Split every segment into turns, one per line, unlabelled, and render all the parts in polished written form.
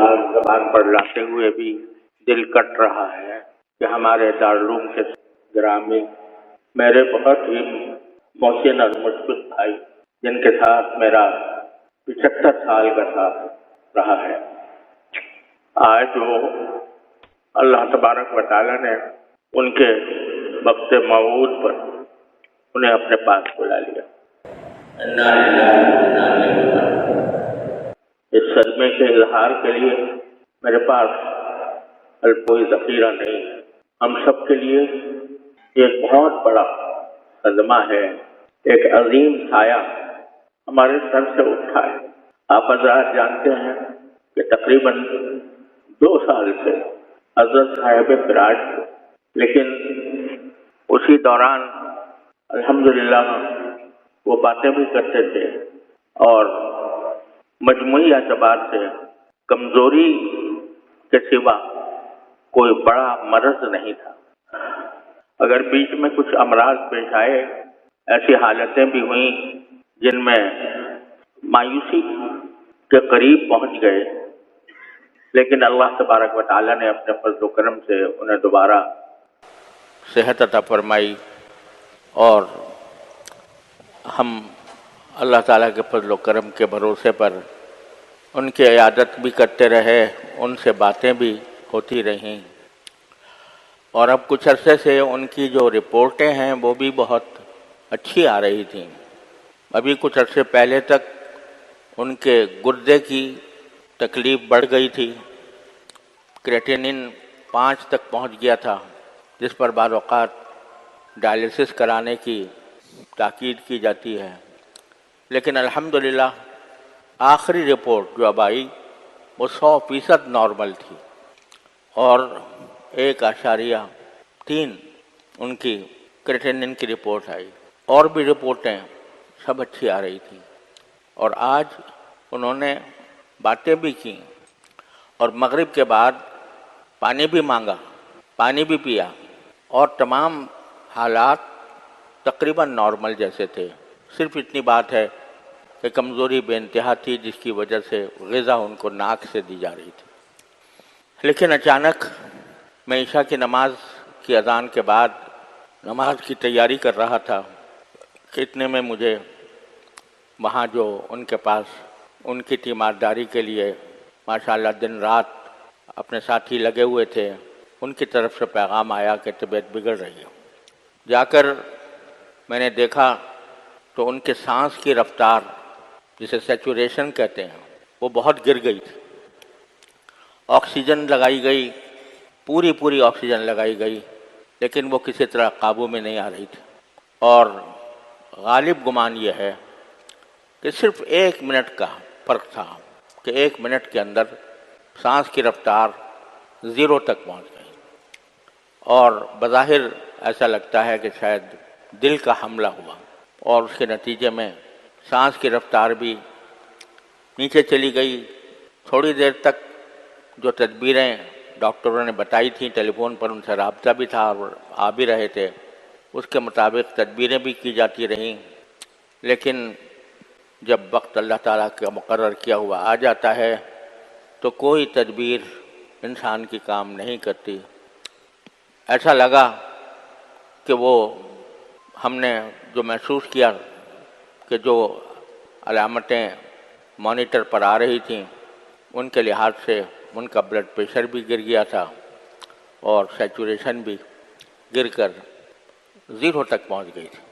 الحال زبان پر لاتے ہوئے بھی دل کٹ رہا ہے کہ ہمارے دارالعلوم کے گرامی میرے بہت ہی محسن اور مشفق بھائی، جن کے ساتھ میرا 75 سال کا ساتھ رہا ہے، آج وہ اللہ تبارک و تعالیٰ نے ان کے وقت موعود پر انہیں اپنے پاس بلا لیا۔ اس صدمے کے اظہار کے لیے میرے پاس کوئی ذخیرہ نہیں ہے۔ ہم سب کے لیے ایک بہت بڑا صدمہ ہے، ایک عظیم سایہ ہمارے سر سے اٹھا ہے۔ آپ حضرات جانتے ہیں کہ تقریباً 2 سال سے حضرت صاحب فراج تھے، لیکن اسی دوران الحمدللہ وہ باتیں بھی کرتے تھے اور مجموعی اعتبار سے کمزوری کے سوا کوئی بڑا مرض نہیں تھا۔ اگر بیچ میں کچھ امراض پیش آئے، ایسی حالتیں بھی ہوئیں جن میں مایوسی کے قریب پہنچ گئے، لیکن اللہ تبارک و تعالیٰ نے اپنے فضل و کرم سے انہیں دوبارہ صحت عطا فرمائی، اور ہم اللہ تعالیٰ کے فضل و کرم کے بھروسے پر ان کی عیادت بھی کرتے رہے، ان سے باتیں بھی ہوتی رہیں، اور اب کچھ عرصے سے ان کی جو رپورٹیں ہیں وہ بھی بہت اچھی آ رہی تھیں۔ ابھی کچھ عرصے پہلے تک ان کے گردے کی تکلیف بڑھ گئی تھی، کریٹینن 5 تک پہنچ گیا تھا، جس پر بعض اوقات ڈائلیسس کرانے کی تاکید کی جاتی ہے، لیکن الحمدللہ آخری رپورٹ جو اب آئی وہ 100% نارمل تھی، اور 1.3 ان کی کریٹینن کی رپورٹ آئی، اور بھی رپورٹیں سب اچھی آ رہی تھیں۔ اور آج انہوں نے باتیں بھی کی، اور مغرب کے بعد پانی بھی مانگا، پانی بھی پیا، اور تمام حالات تقریباً نارمل جیسے تھے۔ صرف اتنی بات ہے کہ کمزوری بے انتہا تھی، جس کی وجہ سے غذا ان کو ناک سے دی جا رہی تھی۔ لیکن اچانک میں عشاء کی نماز کی اذان کے بعد نماز کی تیاری کر رہا تھا کہ اتنے میں مجھے وہاں جو ان کے پاس ان کی تیمارداری کے لیے ماشاءاللہ دن رات اپنے ساتھی لگے ہوئے تھے، ان کی طرف سے پیغام آیا کہ طبیعت بگڑ رہی ہے۔ جا کر میں نے دیکھا تو ان کے سانس کی رفتار، جسے سیچوریشن کہتے ہیں، وہ بہت گر گئی تھی۔ آکسیجن لگائی گئی، پوری آکسیجن لگائی گئی، لیکن وہ کسی طرح قابو میں نہیں آ رہی تھی، اور غالب گمان یہ ہے کہ صرف 1 منٹ کا فرق تھا کہ 1 منٹ کے اندر سانس کی رفتار 0 تک پہنچ گئی، اور بظاہر ایسا لگتا ہے کہ شاید دل کا حملہ ہوا، اور اس کے نتیجے میں سانس کی رفتار بھی نیچے چلی گئی۔ تھوڑی دیر تک جو تدبیریں ڈاکٹروں نے بتائی تھیں، ٹیلی فون پر ان سے رابطہ بھی تھا اور آ بھی رہے تھے، اس کے مطابق تدبیریں بھی کی جاتی رہیں، لیکن جب وقت اللہ تعالیٰ کا مقرر کیا ہوا آ جاتا ہے تو کوئی تدبیر انسان کی کام نہیں کرتی۔ ایسا لگا کہ وہ ہم نے جو محسوس کیا کہ جو علامتیں مانیٹر پر آ رہی تھیں ان کے لحاظ سے ان کا بلڈ پریشر بھی گر گیا تھا، اور سیچوریشن بھی گر کر 0 تک پہنچ گئی تھی۔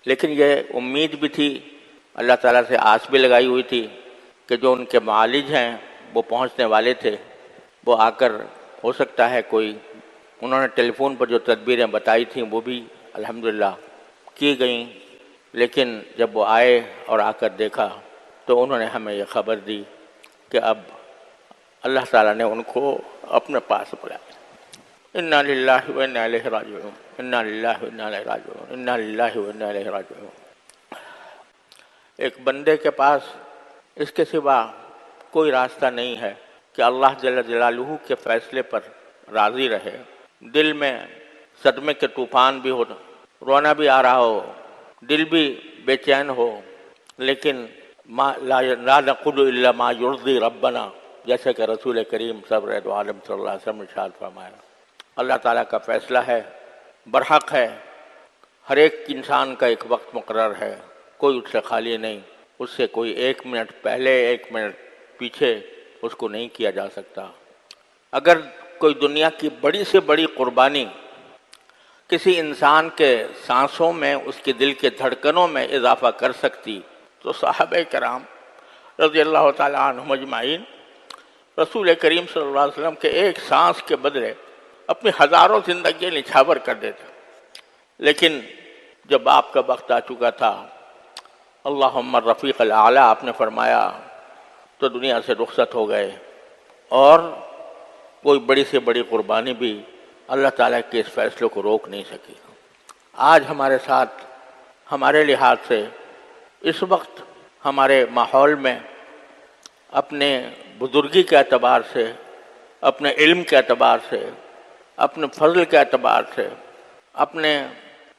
لیکن یہ امید بھی تھی، اللہ تعالیٰ سے آس بھی لگائی ہوئی تھی کہ جو ان کے معالج ہیں وہ پہنچنے والے تھے، وہ آ کر ہو سکتا ہے کوئی، انہوں نے ٹیلی فون پر جو تدبیریں بتائی تھیں وہ بھی الحمدللہ کی گئیں، لیکن جب وہ آئے اور آ کر دیکھا تو انہوں نے ہمیں یہ خبر دی کہ اب اللہ تعالیٰ نے ان کو اپنے پاس بلایا۔ انا للہ و انا الیہ راجعون، انا للہ و انا الیہ راجعون، انا للہ و انا الیہ راجعون۔ ایک بندے کے پاس اس کے سوا کوئی راستہ نہیں ہے کہ اللہ جل جلالہ کے فیصلے پر راضی رہے۔ دل میں صدمے کے طوفان بھی ہو، رونا بھی آ رہا ہو، دل بھی بے چین ہو، لیکن لا نقول الا ما یرضی ربنا، جیسے کہ رسول کریم سرور دو عالم صلی اللہ علیہ وسلم نے ارشاد فرمایا، اللہ تعالیٰ کا فیصلہ ہے، برحق ہے، ہر ایک انسان کا ایک وقت مقرر ہے، کوئی اس سے خالی نہیں، اس سے کوئی 1 منٹ پہلے 1 منٹ پیچھے اس کو نہیں کیا جا سکتا۔ اگر کوئی دنیا کی بڑی سے بڑی قربانی کسی انسان کے سانسوں میں، اس کے دل کے دھڑکنوں میں اضافہ کر سکتی تو صحابہ کرام رضی اللہ تعالیٰ عنہم اجمعین رسول کریم صلی اللہ علیہ وسلم کے ایک سانس کے بدلے اپنی ہزاروں زندگیاں نچھاور کر دیتے۔ لیکن جب آپ کا وقت آ چکا تھا، اللہم الرفیق الاعلیٰ آپ نے فرمایا، تو دنیا سے رخصت ہو گئے، اور کوئی بڑی سے بڑی قربانی بھی اللہ تعالیٰ کے اس فیصلے کو روک نہیں سکی۔ آج ہمارے ساتھ ہمارے لحاظ سے اس وقت ہمارے ماحول میں اپنے بزرگی کے اعتبار سے، اپنے علم کے اعتبار سے، اپنے فضل کے اعتبار سے، اپنے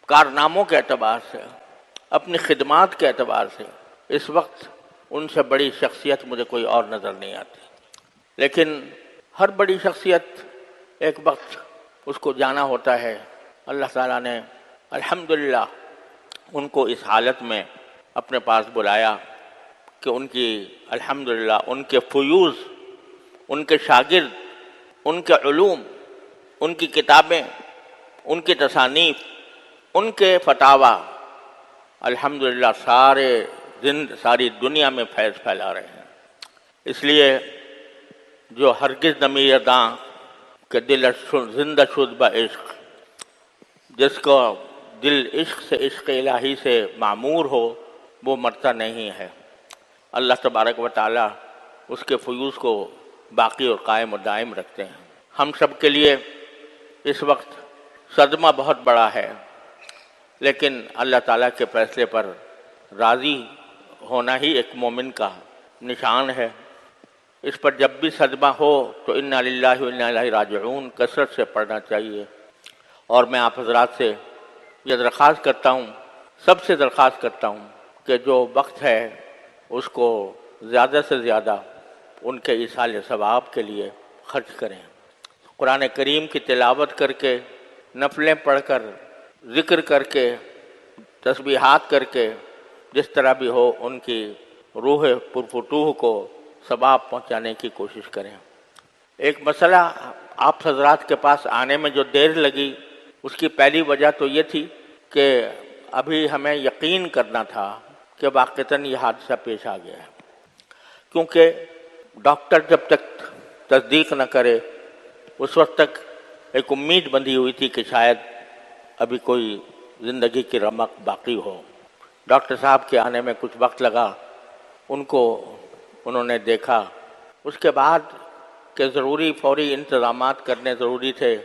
کارناموں کے اعتبار سے، اپنی خدمات کے اعتبار سے اس وقت ان سے بڑی شخصیت مجھے کوئی اور نظر نہیں آتی۔ لیکن ہر بڑی شخصیت ایک وقت اس کو جانا ہوتا ہے۔ اللہ تعالیٰ نے الحمدللہ ان کو اس حالت میں اپنے پاس بلایا کہ ان کی الحمدللہ ان کے فیوض، ان کے شاگرد، ان کے علوم، ان کی کتابیں، ان کی تصانیف، ان کے فتاوی الحمدللہ ساری دنیا میں فیض پھیلا رہے ہیں۔ اس لیے جو ہرگز نہ داں کہ دل زندہ شد با عشق، جس کو دل عشق سے، عشق الہی سے معمور ہو، وہ مرتا نہیں ہے۔ اللہ تبارک و تعالیٰ اس کے فیوض کو باقی اور قائم و دائم رکھتے ہیں۔ ہم سب کے لیے اس وقت صدمہ بہت بڑا ہے، لیکن اللہ تعالیٰ کے فیصلے پر راضی ہونا ہی ایک مومن کا نشان ہے۔ اس پر جب بھی صدمہ ہو تو انا للہ و انا الیہ راجعون کثرت سے پڑھنا چاہیے۔ اور میں آپ حضرات سے یہ درخواست کرتا ہوں، سب سے درخواست کرتا ہوں کہ جو وقت ہے اس کو زیادہ سے زیادہ ان کے ایصال ثواب کے لیے خرچ کریں۔ قرآن کریم کی تلاوت کر کے، نفلیں پڑھ کر، ذکر کر کے، تسبیحات کر کے، جس طرح بھی ہو ان کی روح پرفتوح کو ثواب پہنچانے کی کوشش کریں۔ ایک مسئلہ آپ حضرات کے پاس آنے میں جو دیر لگی، اس کی پہلی وجہ تو یہ تھی کہ ابھی ہمیں یقین کرنا تھا کہ واقعتاً یہ حادثہ پیش آ گیا ہے، کیونکہ ڈاکٹر جب تک تصدیق نہ کرے اس وقت تک ایک امید بندھی ہوئی تھی کہ شاید ابھی کوئی زندگی کی رمق باقی ہو۔ ڈاکٹر صاحب کے آنے میں کچھ وقت لگا، ان کو انہوں نے دیکھا، اس کے بعد کہ ضروری فوری انتظامات کرنے ضروری تھے،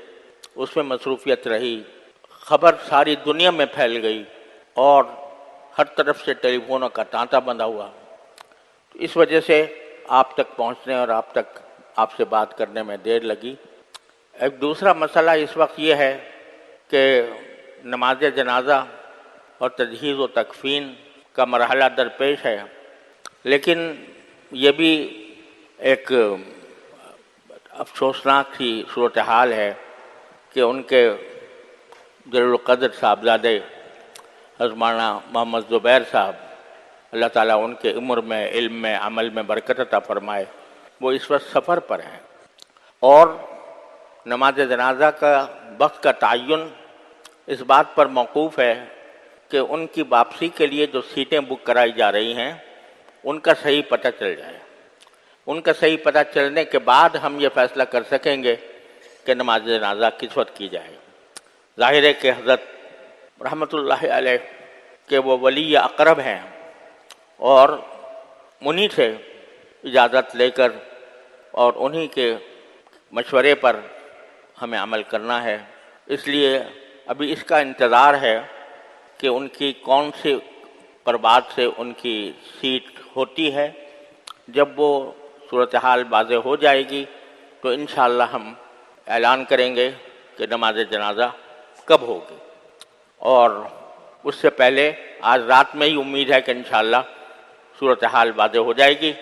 اس میں مصروفیت رہی، خبر ساری دنیا میں پھیل گئی اور ہر طرف سے ٹیلی فونوں کا تانتا بندھا ہوا۔ اس وجہ سے آپ تک پہنچنے اور آپ سے بات کرنے میں دیر لگی۔ ایک دوسرا مسئلہ اس وقت یہ ہے کہ نماز جنازہ اور تجہیز و تکفین کا مرحلہ درپیش ہے، لیکن یہ بھی ایک افسوسناک سی صورتحال ہے کہ ان کے جلیل القدر صاحبزادے حضرت مولانا محمد زبیر صاحب، اللہ تعالیٰ ان کے عمر میں، علم میں، عمل میں برکت عطا فرمائے، وہ اس وقت سفر پر ہیں، اور نماز جنازہ کا وقت کا تعین اس بات پر موقوف ہے کہ ان کی واپسی کے لیے جو سیٹیں بک کرائی جا رہی ہیں ان کا صحیح پتہ چل جائے۔ ان کا صحیح پتہ چلنے کے بعد ہم یہ فیصلہ کر سکیں گے کہ نماز جنازہ کس وقت کی جائے۔ ظاہر ہے کہ حضرت رحمۃ اللہ علیہ کہ وہ ولی اقرب ہیں، اور انہی سے اجازت لے کر اور انہی کے مشورے پر ہمیں عمل کرنا ہے۔ اس لیے ابھی اس کا انتظار ہے کہ ان کی کون سی پربات سے ان کی سیٹ ہوتی ہے۔ جب وہ صورتحال واضح ہو جائے گی تو انشاءاللہ ہم اعلان کریں گے کہ نماز جنازہ کب ہوگی، اور اس سے پہلے آج رات میں ہی امید ہے کہ انشاءاللہ صورتحال واضح ہو جائے گی۔